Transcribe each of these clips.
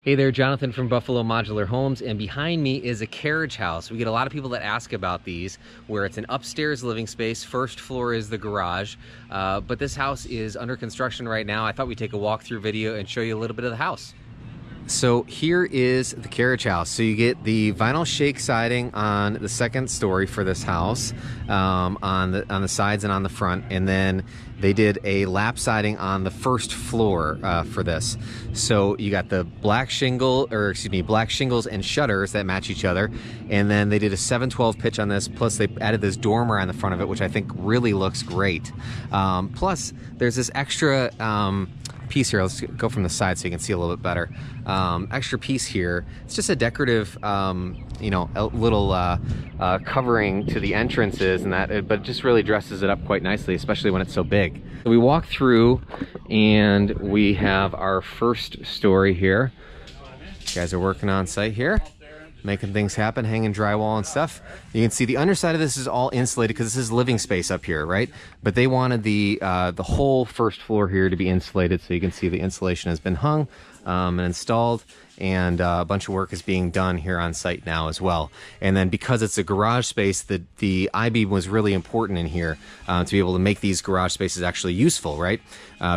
Hey there, Jonathan from Buffalo Modular Homes, and behind me is a carriage house. We get a lot of people that ask about these, where it's an upstairs living space, first floor is the garage, but this house is under construction right now. I thought we'd take a walkthrough video and show you a little bit of the house. So here is the carriage house. So you get the vinyl shake siding on the second story for this house, on the sides and on the front, and then they did a lap siding on the first floor for this. So you got the black shingles and shutters that match each other, and then they did a 7/12 pitch on this. Plus they added this dormer on the front of it, which I think really looks great. Plus there's this extra piece here. Let's go from the side so you can see a little bit better. Extra piece here. It's just a decorative, you know, a little covering to the entrances and that, but it just really dresses it up quite nicely, especially when it's so big. So we walk through and we have our first story here. You guys are working on site here, making things happen, hanging drywall and stuff. You can see the underside of this is all insulated because this is living space up here, right? But they wanted the whole first floor here to be insulated, so you can see the insulation has been hung and installed, and a bunch of work is being done here on site now as well. And then because it's a garage space, the I-beam was really important in here to be able to make these garage spaces actually useful, right?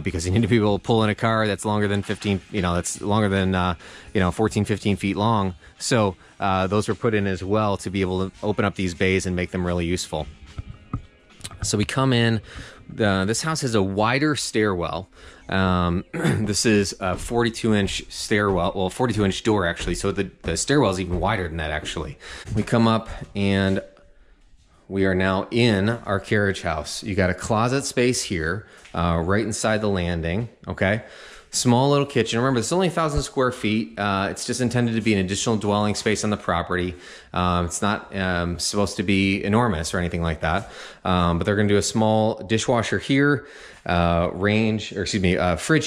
Because you need to be able to pull in a car that's longer than 15, you know, that's longer than, you know, 14, 15 feet long. So those were put in as well to be able to open up these bays and make them really useful. So we come in, this house has a wider stairwell. This is a 42-inch stairwell, well, 42-inch door actually, so the stairwell is even wider than that actually. We come up and we are now in our carriage house. You got a closet space here, right inside the landing, okay? Small little kitchen. Remember, it's only 1,000 square feet. It's just intended to be an additional dwelling space on the property. It's not supposed to be enormous or anything like that. But they're going to do a small dishwasher here, fridge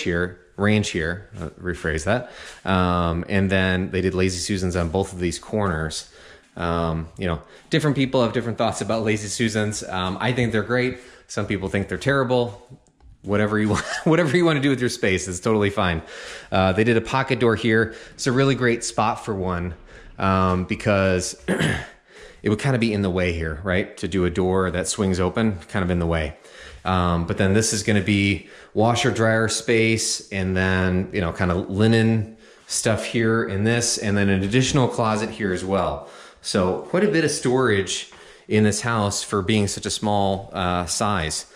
here, range here. Rephrase that. And then they did Lazy Susans on both of these corners. You know, different people have different thoughts about Lazy Susans. I think they're great. Some people think they're terrible. Whatever you want to do with your space is totally fine. They did a pocket door here. It's a really great spot for one because it would kind of be in the way here, right? To do a door that swings open, kind of in the way. But then this is going to be washer dryer space, and then, you know, kind of linen stuff here in this, and then an additional closet here as well. So quite a bit of storage in this house for being such a small size.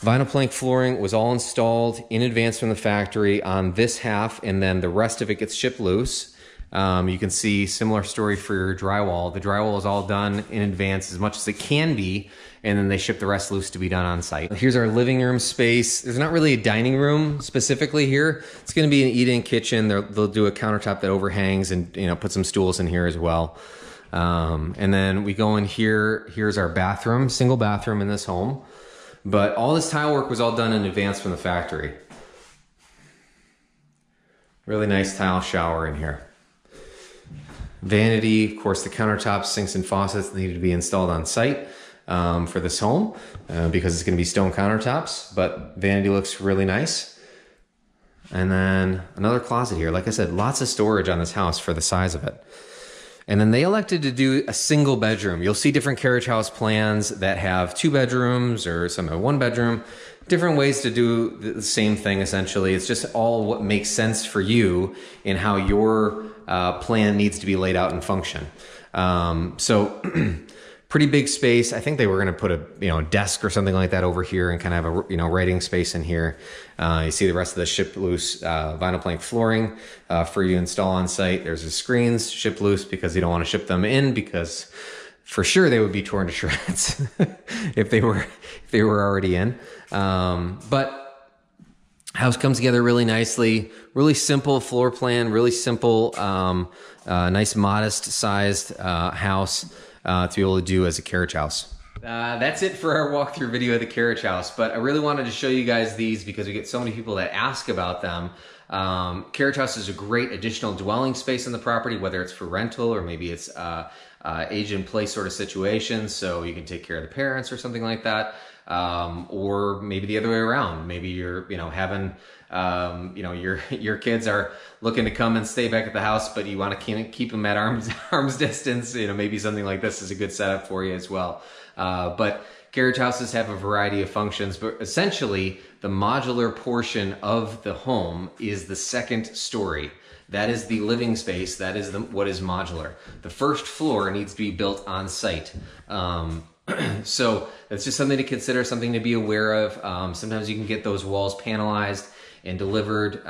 Vinyl plank flooring was all installed in advance from the factory on this half, and then the rest of it gets shipped loose. You can see similar story for your drywall. The drywall is all done in advance as much as it can be, and then they ship the rest loose to be done on site. Here's our living room space. There's not really a dining room specifically here. It's going to be an eat-in kitchen. They'll do a countertop that overhangs and, you know, put some stools in here as well. And then we go in here. Here's our bathroom, single bathroom in this home. But all this tile work was all done in advance from the factory. Really nice tile shower in here. Vanity, of course, the countertops, sinks, and faucets needed to be installed on site for this home because it's going to be stone countertops, but vanity looks really nice. And then another closet here. Like I said, lots of storage on this house for the size of it. And then they elected to do a single bedroom. You'll see different carriage house plans that have 2 bedrooms or some have 1 bedroom. Different ways to do the same thing, essentially. It's just all what makes sense for you and how your plan needs to be laid out and function. So pretty big space. I think they were going to put a desk or something like that over here and kind of have a writing space in here. You see the rest of the shipped loose vinyl plank flooring for you to install on site. There's the screens shipped loose because you don't want to ship them in, because for sure they would be torn to shreds if they were already in. But house comes together really nicely. Really simple floor plan. Really simple, nice modest sized house to be able to do as a carriage house. That's it for our walkthrough video of the carriage house, but I really wanted to show you guys these because we get so many people that ask about them. Carriage house is a great additional dwelling space on the property, whether it's for rental or maybe it's age in place sort of situation, so you can take care of the parents or something like that. Or maybe the other way around. Maybe you're, having you know, your kids are looking to come and stay back at the house, but you want to keep them at arm's distance, you know, maybe something like this is a good setup for you as well. But carriage houses have a variety of functions, but essentially the modular portion of the home is the second story. That is the living space. That is what is modular. The first floor needs to be built on site. So that's just something to consider, something to be aware of. Sometimes you can get those walls panelized and delivered.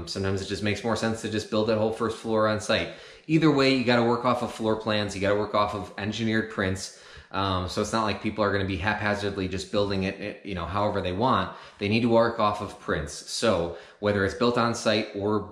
Sometimes it just makes more sense to just build that whole first floor on site. Either way, you got to work off of floor plans. You got to work off of engineered prints. So it's not like people are going to be haphazardly just building it, you know, however they want. They need to work off of prints. So whether it's built on site or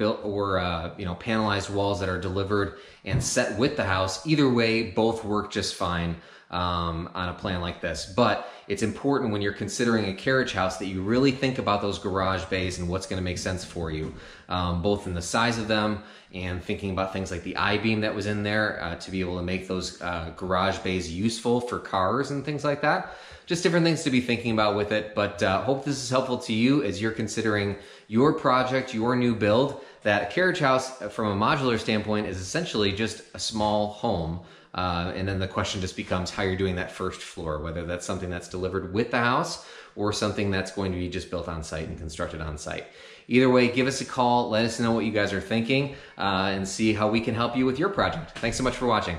you know, panelized walls that are delivered and set with the house, either way, both work just fine on a plan like this. But it's important when you're considering a carriage house that you really think about those garage bays and what's going to make sense for you, both in the size of them and thinking about things like the I-beam that was in there to be able to make those garage bays useful for cars and things like that. Just different things to be thinking about with it, but hope this is helpful to you as you're considering your project, your new build. That a carriage house from a modular standpoint is essentially just a small home. And then the question just becomes how you're doing that first floor, whether that's something that's delivered with the house or something that's going to be just built on site and constructed on site. Either way, give us a call, let us know what you guys are thinking, and see how we can help you with your project. Thanks so much for watching.